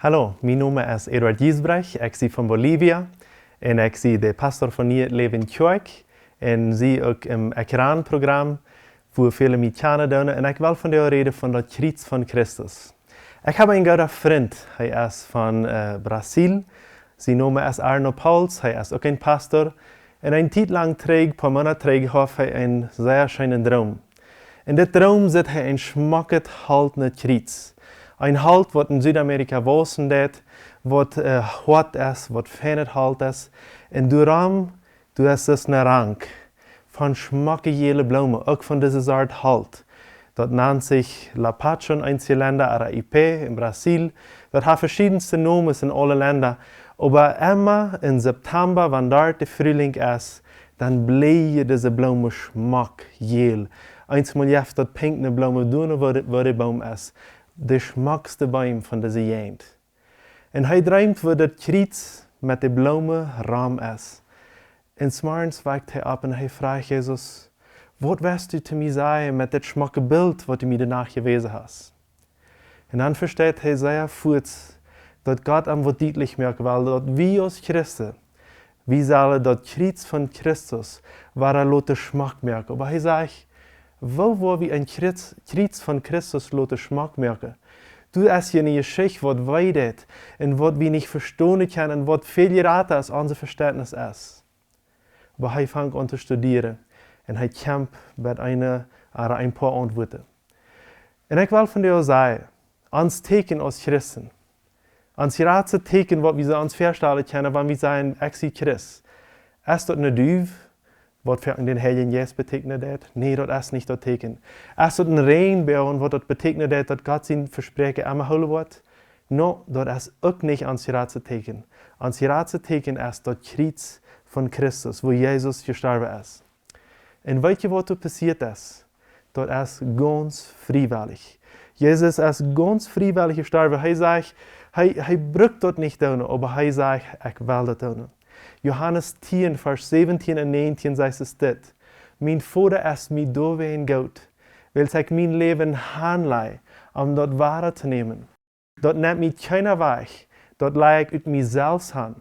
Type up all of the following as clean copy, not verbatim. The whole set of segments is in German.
Hallo, mijn naam is Eduard Giesbrecht, ik ben van Bolivia en ik ben de pastor van Nieuw Leven Kerk en zie ook im Ekran-programma voor vele Amerikanen doen en ik wil van jou reden van dat kruis van Christus. Ik heb een goede vriend, hij is van Brazil, zijn naam is Arno Pauls, hij is ook een pastor en een tijd lang een paar maanden terug had hij een zeer schöne droom. In dit droom zit hij een schmackend haltende kruis. Een halt wat in Zuid-Amerika wozen deed, wat hard is, wat fijn halt is. En daarom is dus een rank van schmackige bloemen, ook van deze soort halt. Dat nennt zich La Pacho in einige Länder, Araipé in Brasil. Dat heeft verschiedenste namen in alle Länder. Aber immer in September, wanneer de Frühling is, dan blijven deze bloemen schmackgeel. Einmal jeft dat pinkne bloemen doen waar de boom is. De schmackste boom van deze jeend. En hij droomt waar dat kruis met de bloemen raam is. En 's morgens waakt hij op en hij vraagt Jezus, wat wirst u te mij zeggen met dit schmacke beeld wat u mij daarna gewezen hast? En dan versteht hij zeer voort dat God hem wat duidelijk merken wil, dat wij als Christen, wij zullen dat kruis van Christus, waar hij laat de schmack merken. Maar hij zegt, waar we een kruis van Christus laten schmack merken. Du is je in je Geschichte wat weidet en wat we niet verstaan kunnen en wat veel geraten als onze verständnis is. Maar hij fängt aan te studeren en hij kämpft met een paar antwoorden. En ik wil van jou zeggen, ons teken als Christen, ons grootste teken wat we ons voorstellen kunnen, wanneer we zeggen, ik zie Christus, is dat een duif, wat voor den Heiligen Geest betekent dat? Nee, dat is niet dat teken. Is dat een regenboog, wat dat betekent dat God zijn verspreken aan houden wordt? No, dat is ook niet ons grootste teken. Ons grootste teken is dat kruis van Christus, waar Jezus gestorven is. En weet je wat er passiert is? Dat is ganz vrijwillig. Jezus is ganz vrijwillig gestorven. Hij zegt, hij brukt dat niet doen, maar hij zegt, ik wil dat doen. Johannes 10, vers 17 en 19 zegt es dit. Mijn Vader is mij doorween goed, wil ik mijn leven handelen om dat ware te nemen. Dat neemt mij keiner weg, dat leid ik uit mijzelf aan.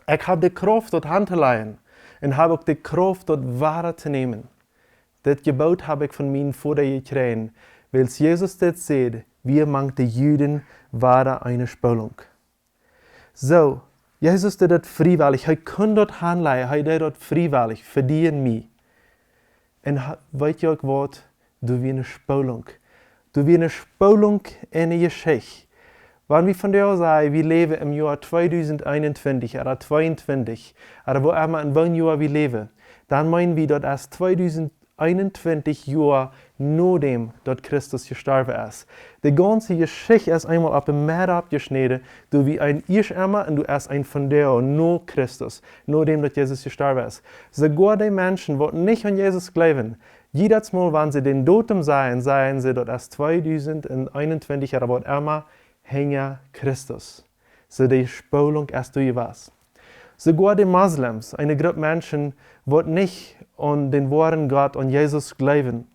Ik heb de kracht tot hand te leiden en heb ook de kracht tot ware te nemen. Dit gebod heb ik van mijn Vader gekregen, wil Jezus dit zegt, wie mangt de Juden waren eine Spulung. Zo. Jezus deed dat vrijwillig. Hij kon dat handelen. Hij deed dat vrijwillig. Voor die en mij. En weet je ook wat? Doe weer een spulung. Doe weer een spulung in je Geschichte. Wanneer we van jou zeggen, we leven im jaar 2021, of 22, of wo immer in welchem jaar we leven, dan meinen we dat als 2021 jaar nachdem dat Christus gestorven is. De ganze Geschichte ist einmal auf dem Meer abgeschnitten, du wie ein Irrschämmer und du ist ein von der no Christus, nachdem dat Jesus gestorben ist. Sogar die Menschen, die nicht an Jesus glauben, jedes Mal, wenn sie den Toten sehen, sagen sie, dat ist 2021 oder was immer, hängt Christus. So die Spulung ist durch was. Sogar die Moslems, eine Gruppe Menschen, die nicht an den wahren Gott, an Jesus glauben,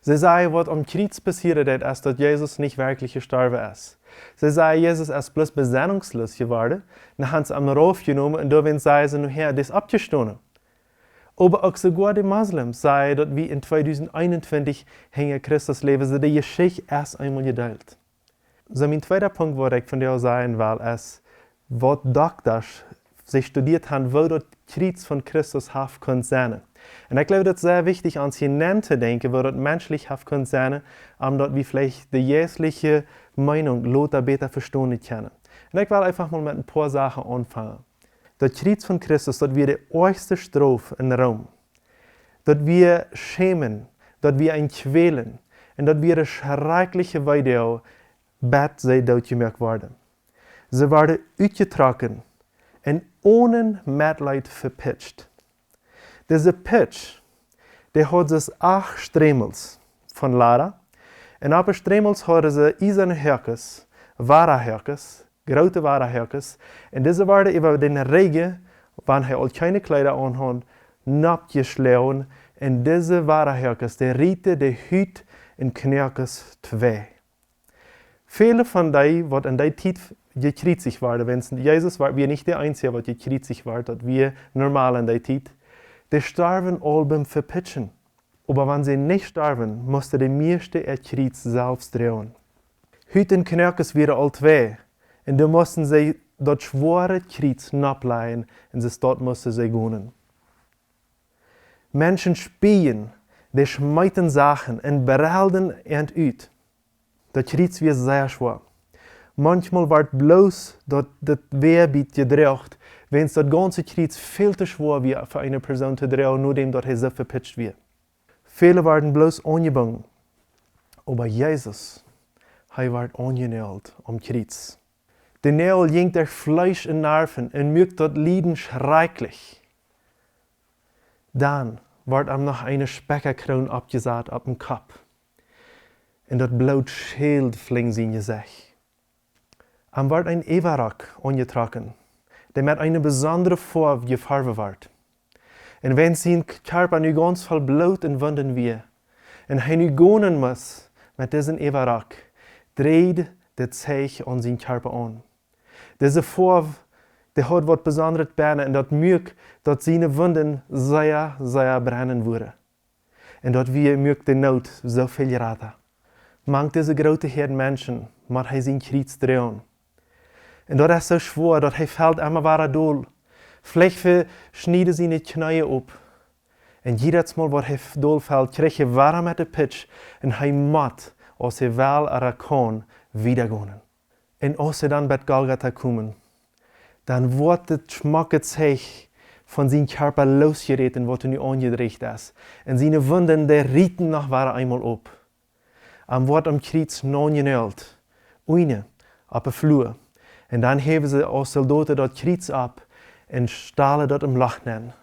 sie sagen, was am Kreuz passiert ist, dass Jesus nicht wirklich gestorben ist. Sie sagen, Jesus ist bloß besinnungslos geworden, dann haben sie ihn raufgenommen und dann sagen sie, nachher, das ist abgestanden. Aber auch sogar die Moslems sagen, dass wir in 2021 hängen Christus leben, so die Geschichte erst einmal geteilt. So mein zweiter Punkt, was ich von dir sagen will, ist, was Doktors sich studiert haben, wo das Kreuz von Christus hat können sein. Und ich glaube, das ist sehr wichtig, ans hinein zu denken, wo das menschlich hat können sein, dass wir vielleicht die jährliche Meinung Lothar besser verstehen können. Und ich will einfach mal mit ein paar Sachen anfangen. Das Kreuz von Christus, das wir die erste Strophe in Rom, dass wir schämen, dass wir ihn quälen und dass wir eine schreckliche Weide Bett sei doodgemerkt worden. Sie werden uitgetrokken en ohne Mitleid verpitcht. Diese Pitch, der hat es 8 Stremels von Lara. Und auf den Stremels haben sie eiserne Herkes, wahre Herkes, große wahre Herkes. Und diese werden über den Regen, wenn er all keine Kleider anhat, abgeschlagen. Und diese wahre Herkes, der riete die Hüt in Knirkes 2. Viele von denen, die in der Zeit gekreuzigt waren, wenn Jesus war, wir nicht der Einzige, der gekreuzigt war, dass wir normal in der Zeit, die starben all beim Verpitchen. Aber wenn sie nicht starben, musste der meiste ihr Kreuz selbst drehen. Heute in Knöckes wieder all zwei. Und da mussten sie das schwere Kreuz nachleihen und dort mussten sie gehen. Menschen spielen, die schmeiten Sachen und berelden und uit. Das Kreuz wird sehr schwer. Manchmal wird bloß das Wehrbiet gedreht, wenn das ganze Kreuz viel zu schwer wird für eine Person zu drehen, nur dem, dass er so verpitcht wird. Viele werden bloß angebunden. Aber Jesus, er wird angenäht am Kreuz. Der Nägel jinkt durch Fleisch und Nerven und mögt dort Leiden schrecklich. Dann wird ihm noch eine Speckerkrone abgesagt auf dem Kopf. Und das Blut schält fling sein Gesicht. Ihm wird ein Everrock angetragen, der mit einer besonderen Farbe gefärbt wird. Und wenn sein Körper nu ganz voll Blut und Wunden wird, und er nu gehen muss mit diesem Everrock, dreht der Zeichen an seinen Körper an. Diese Farbe, die hat was Besonderes Beine und das mögt, dass seine Wunden sehr, sehr brennen würden. Und dass wir mögt die Not so viel retten. Manch diese große Herde Menschen, muss er sein Kreuz drehen. Und das ist so schwer, dass er fällt immer weiter durch. Vielleicht schneiden seine Knie ab. Und jedes Mal, wo er durchfällt, kriegt er warm mit der Pitch und er muss, als er will oder kann, wiedergehen. Und als er dann bei Golgatha kommen, dann wird das Schmackzeug von seinem Körper losgeritten, was er nu angedreht ist. Und seine Wunden, die rieten noch einmal ab. Er wird am Kreuz nachgenäht, eine auf der Flur. Und dann heben sie als Soldaten das Kreuz ab und stahlen dort im Lachnen.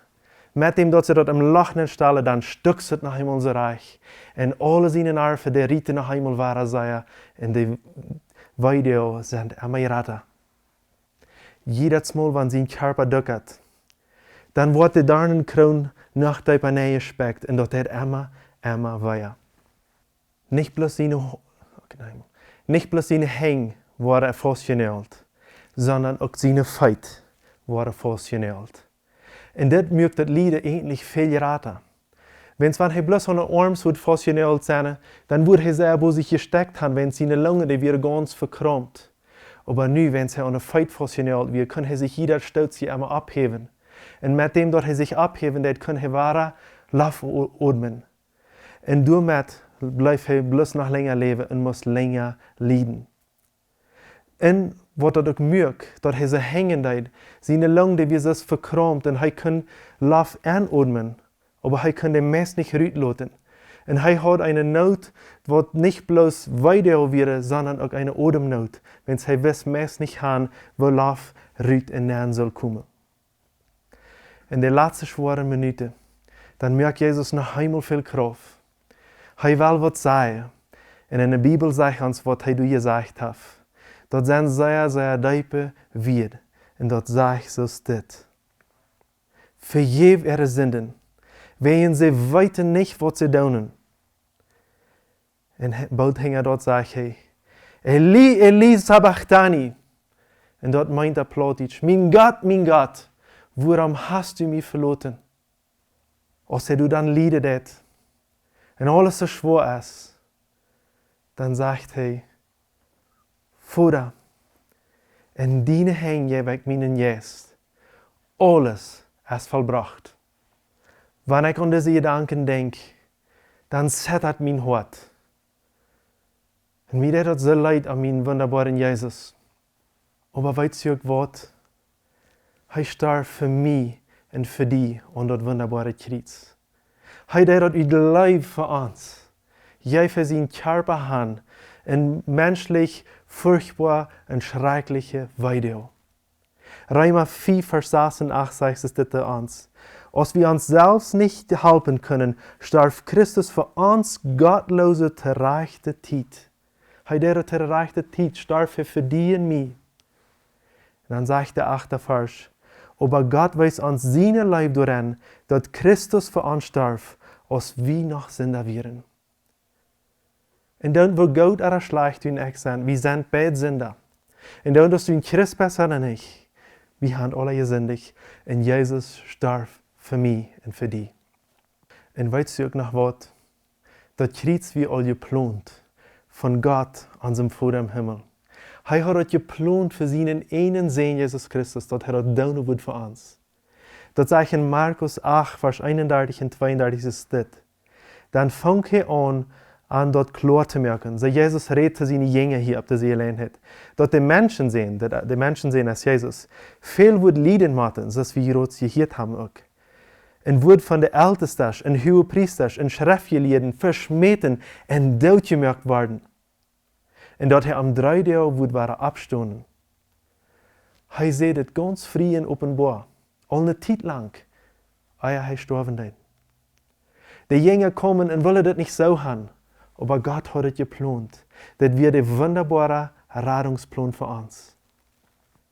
Mit dem, dass sie dort im Lachnen stahlen, dann stückt es nach einmal so reich. Und alle seine Nerven, die rieten noch einmal wahr sein. Und die Video sind immer gerettet. Jedes Mal, wenn sein Körper duckert, dann wird die Dornenkrone nach der Nähe gespeckt und dort immer weiter. Nicht bloß seine Hänge waren festgenäht, sondern auch seine Füße waren festgenäht. Und das mögt das Lied eigentlich viel raten. Wenn er bloß an den Arm festgenäht sein, dann würde er sehr, wo sich gesteckt haben, wenn seine Lunge die wieder ganz verkrümmt. Aber nu, wenn er an den Füßen festgenäht wird, kann er sich jeder Stütz einmal abheben. Und mit dem, dass er sich abheben wird, kann er weiter atmen. Und damit bleibt er bloß noch länger leben und muss länger leiden. Und was er auch mögt, dass er sich hängen hat, seine Lunge, die wir so verkrümmt, und er kann Luft anatmen, aber er kann den Mess nicht rauslassen. Und er hat eine Not, die nicht bloß weiter wird, sondern auch eine Atemnot, wenn er weiß, Mess nicht hat, wo Luft raus und näher soll kommen. In der letzten schweren Minute, dann merkt Jesus noch einmal viel Kraft. Er will was sagen. Und in der Bibel sagt uns, was er gesagt hat. Dat zijn sehr diepe Wert. Und dat sagt so dit. Vergeef ihre Sünden, wenn sie weiter nicht, was sie tun. Und bald hing dort, sagt er, Eli, sabachthani. Und dort meint er plötzlich, mein Gott, warum hast du mich verlassen? Als du dann leidet und alles so schwer ist, dann sagt er, Vater, in deine Hände gebe ich meinen Geist. Alles ist vollbracht. Wenn ich an diese Gedanken denke, dann zittert mein Herz. Und mir tut es so leid an meinen wunderbaren Jesus. Aber weißt du was? Er starb für mich und für dich an das wunderbare Kreuz. Er hat ihr Leben für uns. Jij für seinen Körper an, ein menschlich, furchtbar und schreckliche Video. Römer 4, Vers 6 und 8 sagt es dit uns. Als wir uns selbst nicht helfen können, starb Christus für uns gottlose, terreichte Zeit. Der terreichte Zeit starb für dich und mich. Und dann sagt der 8. Vers. Aber Gott weiß uns seine Leib daran, dass Christus für uns starb, als wir noch Sünder wären. En dan wil God er slecht doen ek zijn. We zijn beide zinder. En dan dat du Christ besser dan ich. Wir haben alle gesündigt. En Jesus starb für mich und für dich. En weißt du auch noch was? Das Kreuz wie all geplant von Gott, unserem Vater im Himmel. Er hat das geplant für seinen einen Sohn Jesus Christus, dass er das tun wird für uns. Das sagt in Markus 8, Vers 31 und 32 ist das. Dann fängt er an dort klar zu merken. So Jesus redet zu seinen Jüngern hier auf der Seelenheit. Dass die Menschen sehen als Jesus, viel wird leiden machen, so wie wir uns gehört haben auch. Und wird von den Ältesten und Hohepriestern und Schriftgelehrten verschmäht und tot gemacht worden. Und dass er am 3. Tag wird abstehen. Er sieht es ganz frei und offenbar. All eine Zeit lang, ehe er gestorben ist. Die Jünger kommen und wollen das nicht so haben. Aber Gott hat es geplant. Das wird ein wunderbarer Rettungsplan für uns.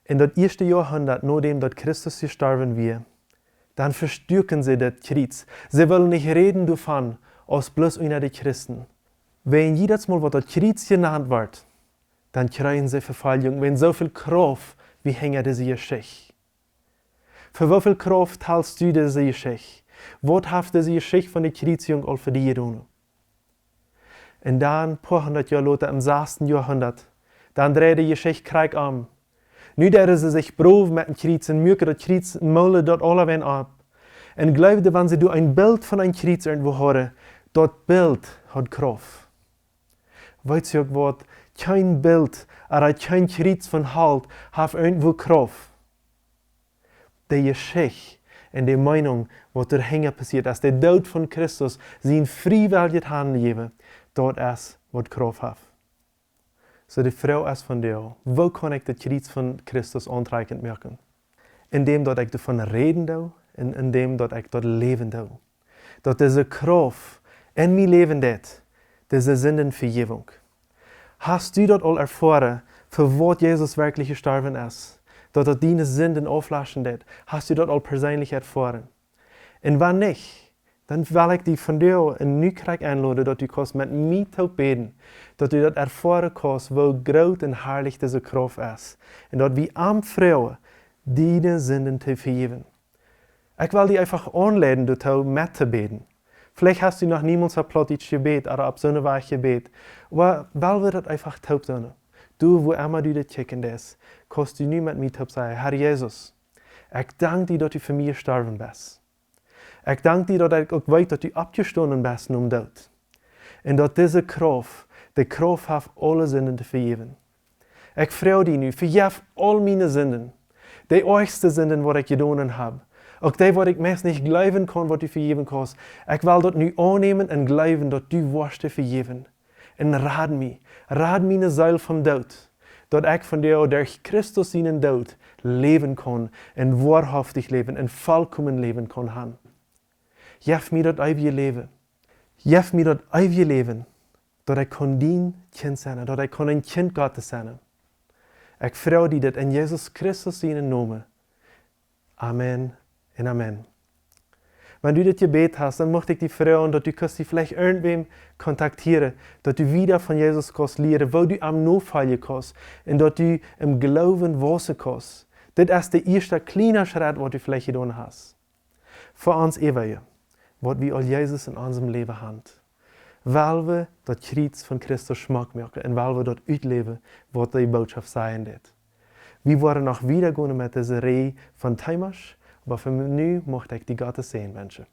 In das erste Jahrhundert, nachdem dort Christus gestorben wird, dann verstärken sie das Kreuz. Sie wollen nicht reden davon, als bloß einer der Christen. Wenn jedes Mal, was das Kreuz genannt wird, dann kriegen sie Verfolgung, wenn so viel Kraft wie hängt diese Geschichte. Für wie viel Kraft teilst du diese Geschichte? Was hat diese Geschichte von der Kreuzung all für dich getan? Und dann, ein paar hundert Jahre später, im 6. Jahrhundert, dann dreht die Geschichte Krieg um. Nu deren sie sich brav mit dem Kreuz und mögen das Kreuz malen dort alle wen ab. Und glaubten, wenn sie du ein Bild von einem Kreuz irgendwo hören, das Bild hat Kraft. Weißt du was? Kein Bild oder kein Kreuz von Halt hat irgendwo Kraft. Die Geschichte und die Meinung, was dahinter passiert ist, der Tod von Christus, sein freiwilliges Handeln, dort ist, was Kraft hat. So die Frau ist von dir, wo kann ich das Kreuz von Christus antreibend merken? Indem ich davon reden darf und indem ich dort leben darf. Dass diese Kraft in mein Leben hat, diese Sündenvergebung. Hast du dort all erfahren, für was Jesus wirklich gestorben ist? Dass er deine Sünden auflaschen hat? Hast du dort all persönlich erfahren? Und wenn nicht, dann will ich dich von dir in Nukreich einladen, dass du mit mir beten, dass du das erfahren kannst, wo groß und herrlich diese Kraft ist. Und dass wir am Frauen deine Sünden zu vergeben. Ich will dich einfach anladen, dazu mitzubeten. Vielleicht hast du noch niemals plötzlich gebetet oder auf so eine Weise gebetet. Aber weil wir das einfach taub tun. Du, wo immer du das checken lässt, kannst du nicht mit mir taub sagen, Herr Jesus, ich danke dir, dass du für mich gestorben bist. Ich danke dir, dass ich auch weiß, dass du abgestanden bist um Tod. Und dass diese Kraft, die Kraft hat, alle Sünden zu vergeben. Ich freue dich nu, vergib all meine Sünden. Die äußersten Sünden, die ich getan habe. Auch die, was ich meist nicht glauben kann, was du vergeben kannst. Ich will das nu annehmen und glauben, dass du wirst vergeben. Und rat meine Seele vom Tod. Dass ich von dir durch Christus seinen Tod leben kann und wahrhaftig leben und vollkommen leben kann. Gib mir das ewige Leben. Gib mir das ewige Leben, dass ich dein Kind sein, dass ich ein Kind Gottes sein. Ich freue dich, dass in Jesus Christus seinen Namen. Amen und Amen. Wenn du das Gebet hast, dann möchte ich dich freuen, dass du dich vielleicht irgendwem kontaktieren, dass du wieder von Jesus kannst lernen, wo du am Nachfallen kannst und dass du im Glauben wachsen kannst. Das ist der erste kleine Schritt, was du vielleicht getan hast. Für uns ewig, was wir all Jesus in unserem Leben haben. Weil wir das Kreuz von Christus Schmack merken und weil wir dort ausleben, was die Botschaft sein wird. Wir wollen noch wieder gehen mit dieser Reihe von Themas, aber für mich möchte ich die Gottes sehen, Menschen.